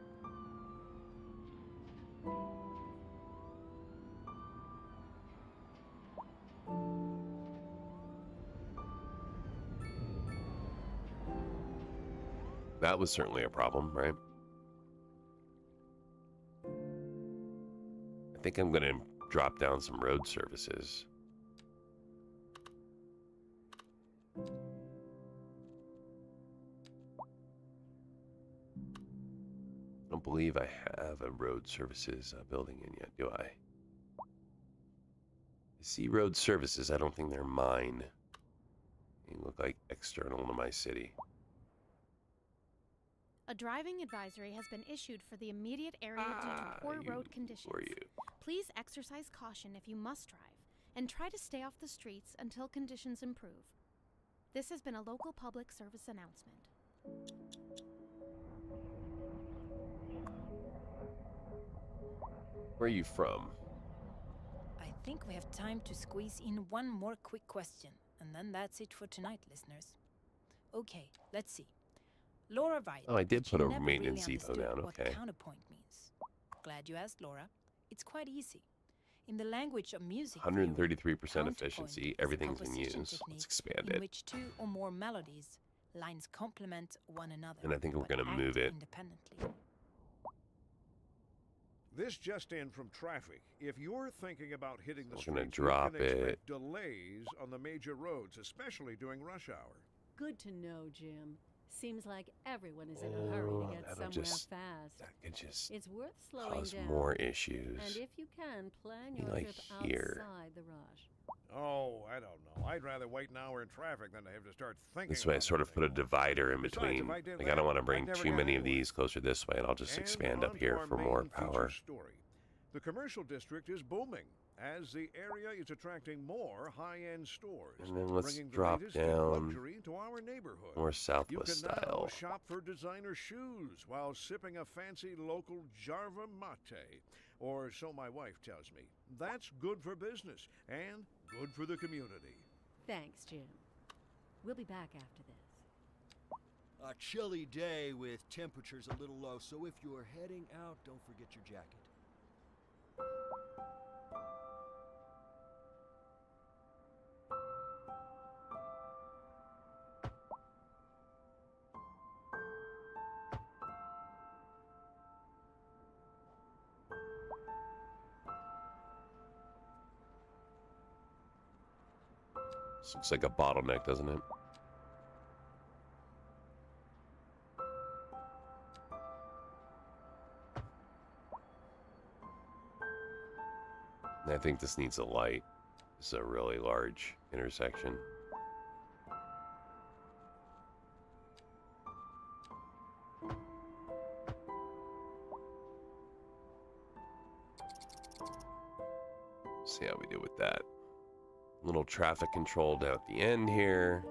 That was certainly a problem, right? I think I'm going to drop down some road services. I don't believe I have a road services building in yet, do I? I see road services. I don't think they're mine. They look like external to my city. A driving advisory has been issued for the immediate area due to poor road conditions. Please exercise caution if you must drive, and try to stay off the streets until conditions improve. This has been a local public service announcement. Where are you from? I think we have time to squeeze in one more quick question, and then that's it for tonight, listeners. Okay, let's see. Laura writes. Oh, I did she put a never maintenance really depot understood down, what okay. counterpoint means. Glad you asked, Laura. It's quite easy. In the language of music, 133% efficiency. Everything's in use. Let's expand in it. which two or more melodies lines complement one another. And I think we're but going to act move it. independently. This just in from traffic. If you're thinking about hitting the We're gonna streets, drop you can expect it. delays on the major roads, especially during rush hour. Good to know, Jim. Seems like everyone is in a hurry to get that'll somewhere just- fast. That could just It's worth slowing cause down. more issues. And if you can, plan Be your like trip here. outside the rush. Oh, I don't know. I'd rather wait an hour in traffic than to have to start thinking. This way I about sort of put a everything. divider in Besides, between. if I did Like, I don't want to that, bring I'd never too get many of anywhere. these closer this way, and I'll just And expand on up to here our for more main feature power. story. The commercial district is booming as the area is attracting more high-end stores. And then let's bringing the drop latest in down luxury into our neighborhood. more You Southwest can now style. shop for designer shoes while sipping a fancy local Jarva mate. Or so my wife tells me. That's good for business and good for the community. Thanks, Jim. We'll be back after this. A chilly day with temperatures a little low, so if you're heading out, don't forget your jacket. This looks like a bottleneck, doesn't it? And I think this needs a light. This is a really large intersection. See how we do with that. Little traffic control down at the end here.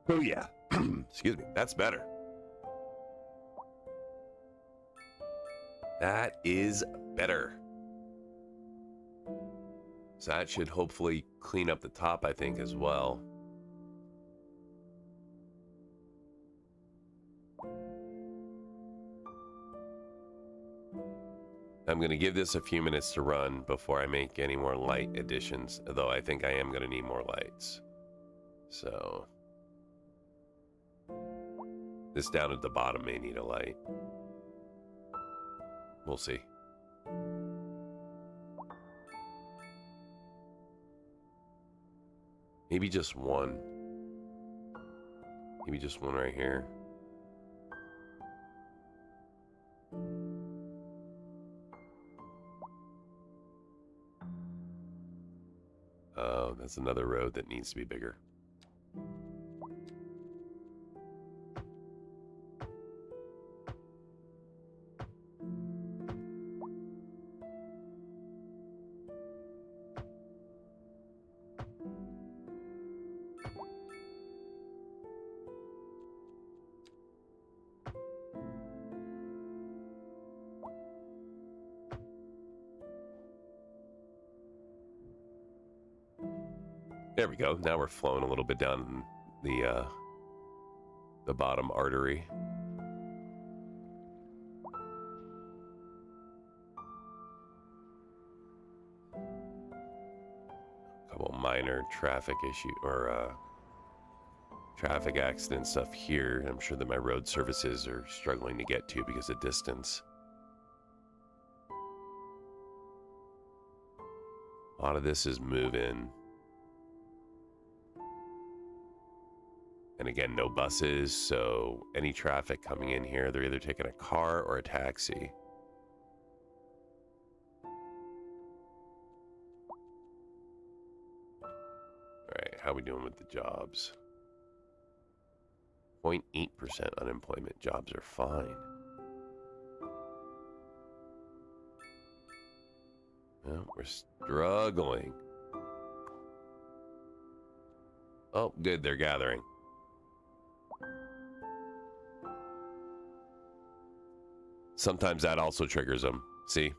Oh yeah. Excuse me. That's better. That is better. So that should hopefully clean up the top, I think, as well. I'm going to give this a few minutes to run before I make any more light additions, although I think I am going to need more lights. So this down at the bottom may need a light. We'll see. Maybe just one. Maybe just one right here. Oh, that's another road that needs to be bigger. There we go. Now we're flowing a little bit down the bottom artery. A couple minor traffic issue or traffic accident stuff here. I'm sure that my road services are struggling to get to because of distance. A lot of this is moving. And again, no buses, so any traffic coming in here, they're either taking a car or a taxi. All right, how are we doing with the jobs? 0.8% unemployment. Jobs are fine. Well, we're struggling. Oh, good, they're gathering. Sometimes that also triggers them. See?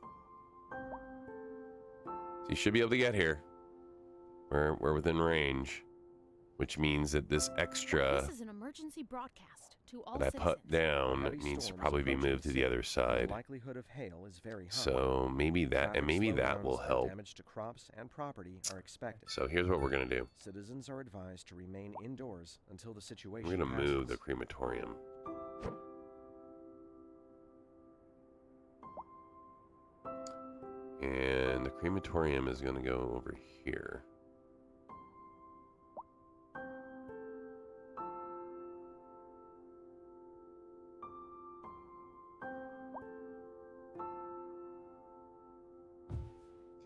So you should be able to get here. We're within range, which means that this extra This is an emergency broadcast to all that I put citizens. down Heavy needs to storms probably be approaching moved to the city. other The side. likelihood of hail is very high. So maybe that, and maybe that will help. Damage to crops and property are expected. So here's what we're gonna do. Citizens are advised to remain indoors until the situation We're gonna move the passes. crematorium. And the crematorium is gonna go over here.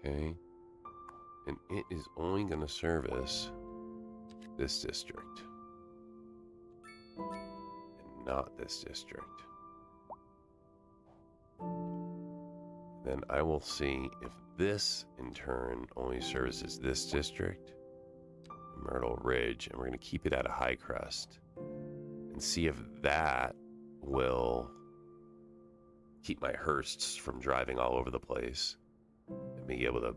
Okay. And it is only going to service this district. And not this district. Then I will see if this, in turn, only services this district, Myrtle Ridge, and we're going to keep it at a high crest. And see if that will keep my Hearsts from driving all over the place. And be able to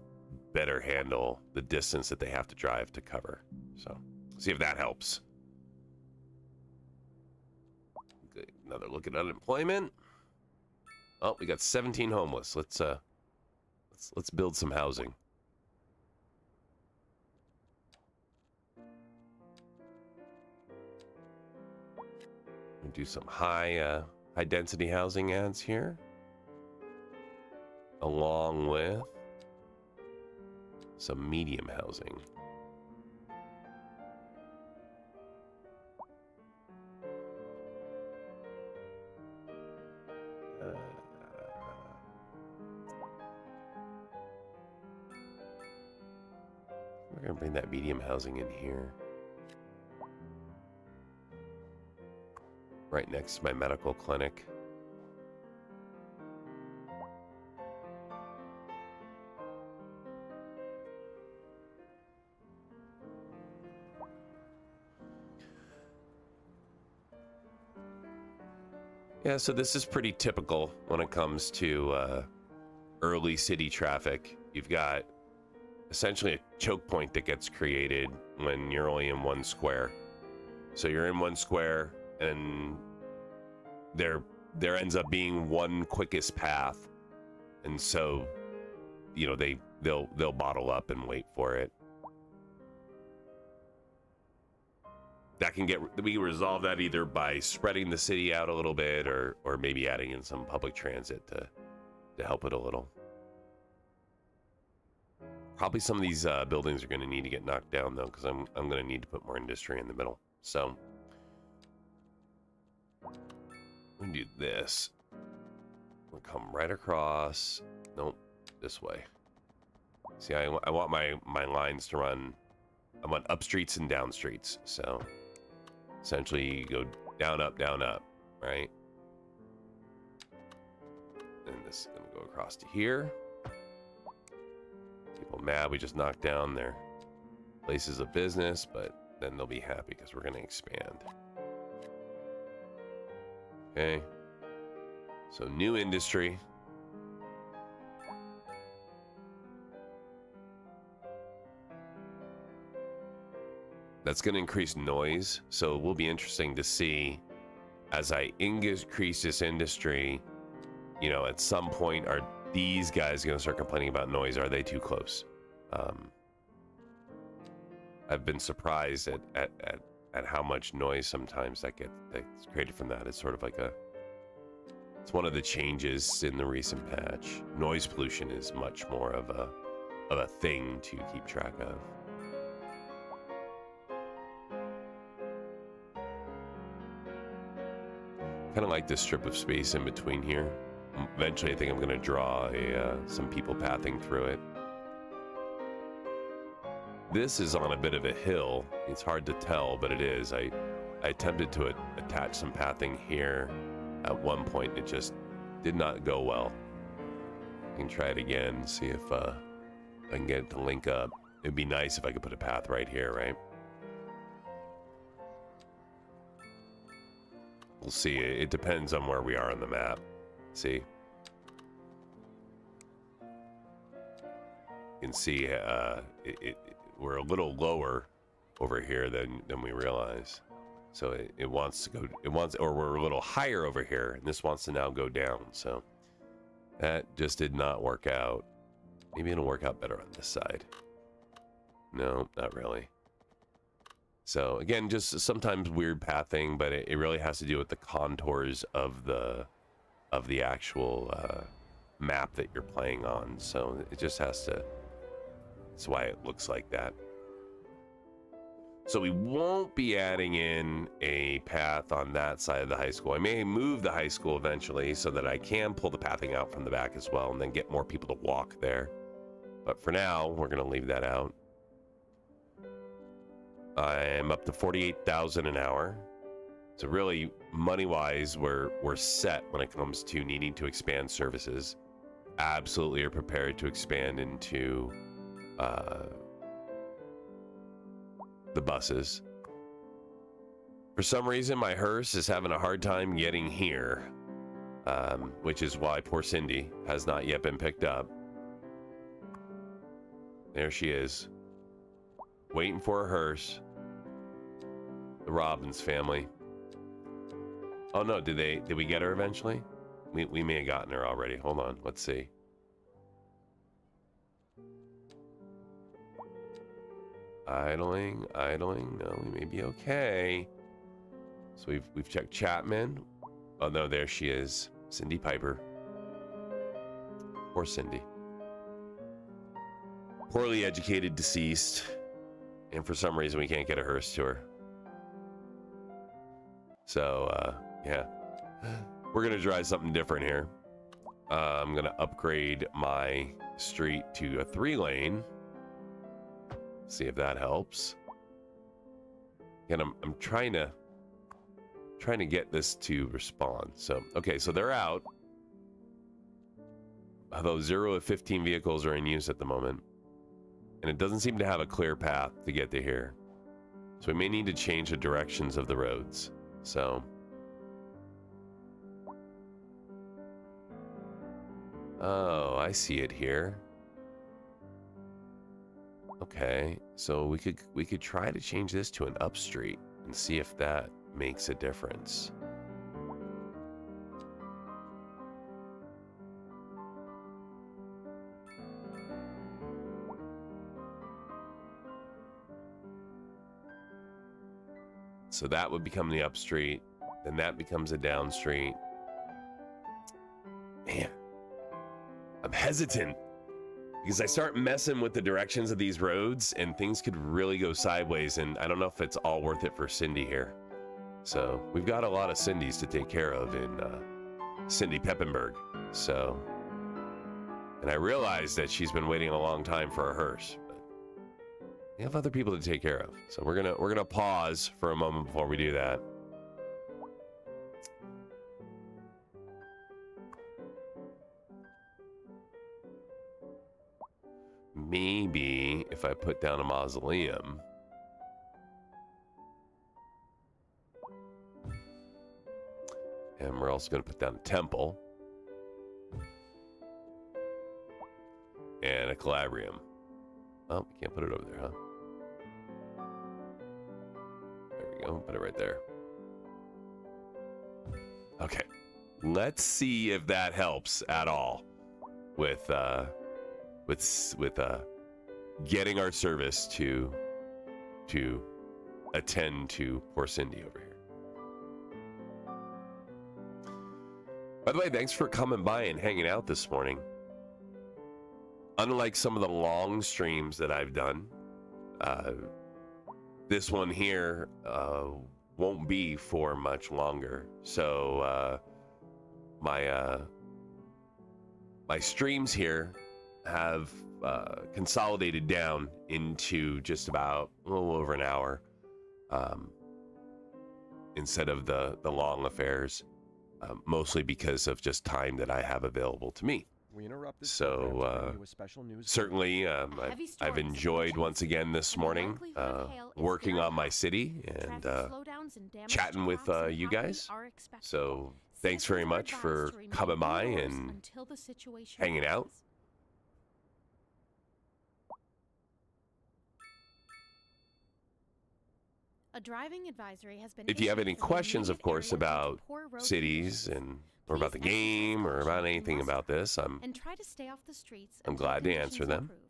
better handle the distance that they have to drive to cover. So, see if that helps. Okay, another look at unemployment. Oh, we got 17 homeless. Let's build some housing. We'll do some high density housing ads here, along with some medium housing. We're gonna bring that medium housing in here, right next to my medical clinic. Yeah, so this is pretty typical when it comes to early city traffic. You've got essentially a choke point that gets created when you're only in one square. So you're in one square, and there ends up being one quickest path, and so you know they'll bottle up and wait for it. That can we can resolve that either by spreading the city out a little bit, or maybe adding in some public transit to help it a little. Probably some of these buildings are going to need to get knocked down though, because I'm going to need to put more industry in the middle. So we can do this. We'll come right across. Nope, this way. See, I want my lines to run. I want up streets and down streets. So essentially, you go down, up, right? And this is going to go across to here. People mad we just knocked down their places of business, but then they'll be happy because we're going to expand. Okay. So new industry. That's going to increase noise, so it will be interesting to see as I increase this industry, you know, at some point, are these guys going to start complaining about noise? Are they too close? I've been surprised at how much noise sometimes that's created from that. It's sort of like it's one of the changes in the recent patch. Noise pollution is much more of a thing to keep track of. Kind of like this strip of space in between here. Eventually, I think I'm going to draw some people pathing through it. This is on a bit of a hill. It's hard to tell, but it is. I attempted to attach some pathing here at one point. It just did not go well. I can try it again, see if I can get it to link up. It'd be nice if I could put a path right here, right? We'll see. It depends on where we are on the map. See? You can see we're a little lower over here than we realize. So it wants to go, or we're a little higher over here, and this wants to now go down. So that just did not work out. Maybe it'll work out better on this side. No, not really. So again, just sometimes weird pathing, but it really has to do with the contours of the actual map that you're playing on. So it just has to. That's why it looks like that. So we won't be adding in a path on that side of the high school. I may move the high school eventually so that I can pull the pathing out from the back as well and then get more people to walk there. But for now, we're going to leave that out. I'm up to 48,000 an hour. So really, money-wise, we're set when it comes to needing to expand services. Absolutely are prepared to expand into the buses. For some reason, my hearse is having a hard time getting here, which is why poor Cindy has not yet been picked up. There she is, waiting for her hearse. The Robbins family. Oh no, did we get her eventually? We may have gotten her already. Hold on, let's see. Idling. No, we may be okay. So we've checked Chapman. Oh no, there she is. Cindy Piper. Poor Cindy. Poorly educated, deceased. And for some reason we can't get a hearse to her. So, yeah. We're gonna try something different here. I'm gonna upgrade my street to a 3-lane. See if that helps. And I'm trying to get this to respond. So okay, so they're out. Although 0 of 15 vehicles are in use at the moment, and it doesn't seem to have a clear path to get to here. So we may need to change the directions of the roads. So oh, I see it here. Okay, so we could try to change this to an up street and see if that makes a difference. So that would become the up street, then that becomes a down street. Man, I'm hesitant. Because I start messing with the directions of these roads and things could really go sideways, and I don't know if it's all worth it for Cindy here. So we've got a lot of Cindys to take care of in Cindypeppenberg. So, and I realize that she's been waiting a long time for a hearse, but we have other people to take care of. So we're gonna pause for a moment before we do that. Maybe if I put down a mausoleum. And we're also going to put down a temple. And a calabrium. Oh, we can't put it over there, huh? Put it right there. Okay. Let's see if that helps at all with getting our service to attend to poor Cindy over here. By the way, thanks for coming by and hanging out this morning. Unlike some of the long streams that I've done, this one here won't be for much longer. So my streams here have consolidated down into just about a little over an hour instead of the long affairs, mostly because of just time that I have available to me. We interrupt this So program to bring you a special news certainly I've enjoyed once again this morning working on my city and chatting with you guys. So thanks very much for coming by and hanging out. A driving advisory has been If you have any issued for the questions, of immediate course, area due to about poor road cities conditions. or about the Please exercise game or caution about if you anything must about drive, this, I'm and try to stay off the streets I'm until glad to answer conditions them. improve.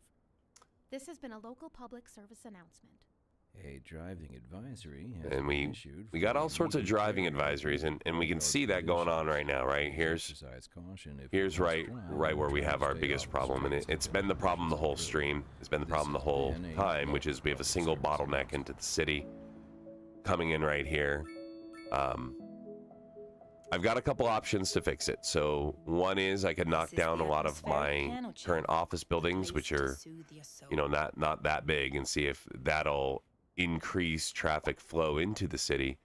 This has been a local public service announcement. A driving advisory has And been issued we for got the all sorts of immediate driving area advisories, due to and we poor can road see that going on right now, right? Here's Exercise caution if you here's must right drive, where we try have to our stay biggest off the problem, and streets it's until been the problem the whole conditions stream. It's been the This problem the has whole been a time, which is we have a local single public service bottleneck into the city coming in right here. I've got a couple options to fix it. So one is I could knock This is down the a lot of atmospheric my piano chart, current office the buildings, place which to are, soothe your soul. not that big, and see if that'll increase traffic flow into the city.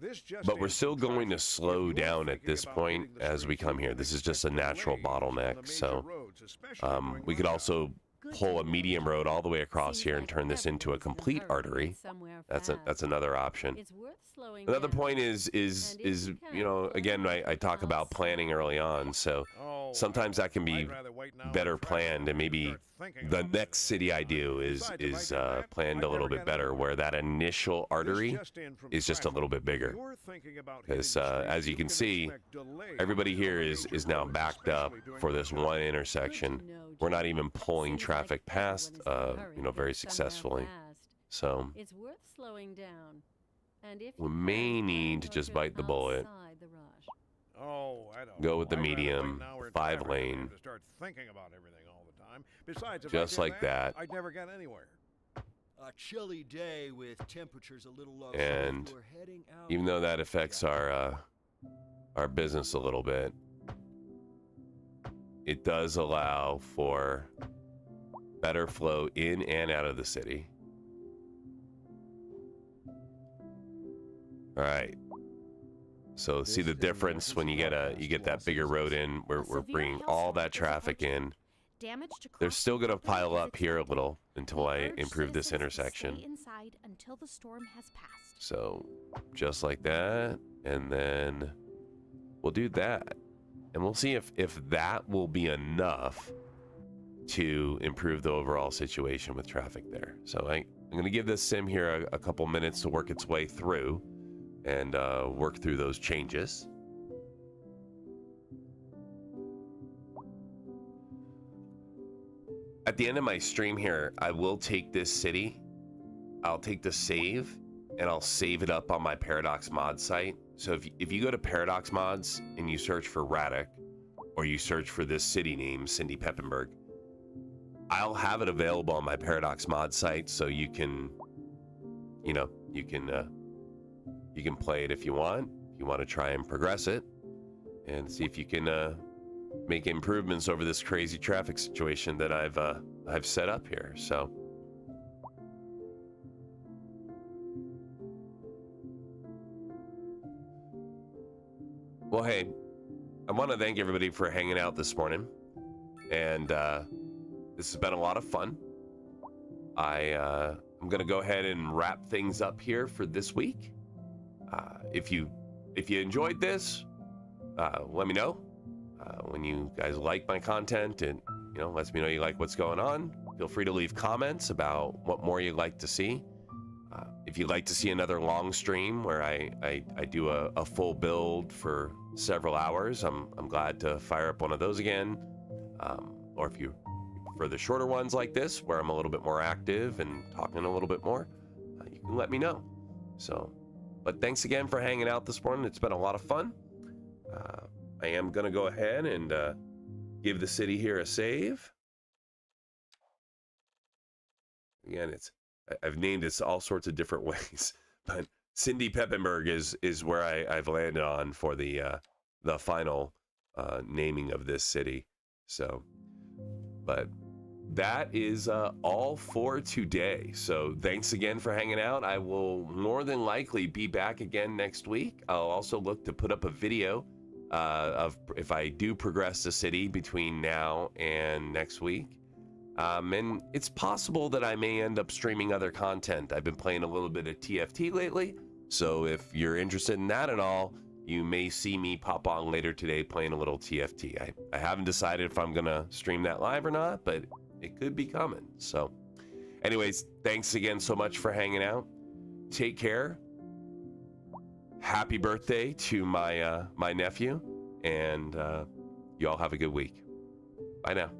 This just But we're in still from going to traffic. slow If you're down at thinking this about point hitting the as we streets, come here. you This can is just a expect natural delays on the bottleneck. major So roads, especially during we could rush hour. also Good pull to a know. medium road all the way across Seems here and like turn this into a everyone's in complete hurry to get artery. somewhere That's fast. another option. It's worth slowing Another down. point is And if you can, again, I talk about outside. planning early on. So Oh, sometimes that can be I'd rather wait now better and try planned, and to maybe start thinking the about next it. city I do is Besides, if I did that, planned I'd a little never bit get better, anywhere. where that initial artery This just in from is just a traffic. little bit If bigger. you're thinking about hitting Because the streets, as you can see, expect delays everybody on here major is now roads, backed up especially during for this rush hour. one intersection. Good to know, We're not Jim. even pulling Seems like traffic past, everyone is in a hurry to get very somewhere successfully. fast. So It's worth slowing down. And if we you may can, need to park just it bite the bullet. outside the rush. Oh, I don't Go know. with the I'd rather wait medium, an hour in 5 traffic than have lane. to start thinking about everything all the time. Besides, if Just I like did that. I'd never get anywhere. A chilly day with temperatures a little low. And so if we're heading out even though that west, affects yeah. our business a little bit, it does allow for better flow in and out of the city. All right. So see the difference when you get that bigger road in. We're severe bringing hailstorm all that is traffic in. approaching. Damage to They're crops still and going to property pile is up here a expected. little until We I urge improve this citizens to intersection. Stay inside until the storm has passed. So just like that, and then we'll do that, and we'll see if that will be enough to improve the overall situation with traffic there. So I'm going to give this sim here a couple minutes to work its way through and work through those changes. At the end of my stream here, I will take this city, I'll take the save, and I'll save it up on my Paradox mod site. So if you go to Paradox mods and you search for Raduk, or you search for this city name, Cindypeppenberg, I'll have it available on my Paradox mod site, so you can play it if you want. If you want to try and progress it, and see if you can make improvements over this crazy traffic situation that I've set up here. So. Well, hey, I want to thank everybody for hanging out this morning, and this has been a lot of fun. I'm gonna go ahead and wrap things up here for this week. If you enjoyed this, let me know. When you guys like my content, and lets me know you like what's going on. Feel free to leave comments about what more you'd like to see. if you'd like to see another long stream where I do a full build for several hours, I'm glad to fire up one of those again. Or if you prefer the shorter ones like this, where I'm a little bit more active and talking a little bit more, you can let me know. So, but thanks again for hanging out this morning. It's been a lot of fun. I am going to go ahead and give the city here a save. Again, I've named this all sorts of different ways, but Cindypeppenberg is where I've landed on for the final naming of this city. So, but that is all for today. So thanks again for hanging out. I will more than likely be back again next week. I'll also look to put up a video of if I do progress the city between now and next week. And it's possible that I may end up streaming other content. I've been playing a little bit of TFT lately, so if you're interested in that at all, you may see me pop on later today playing a little TFT. I haven't decided if I'm gonna stream that live or not, but it could be coming. So anyways, thanks again so much for hanging out. Take care. Happy birthday to my nephew, and you all have a good week. Bye now.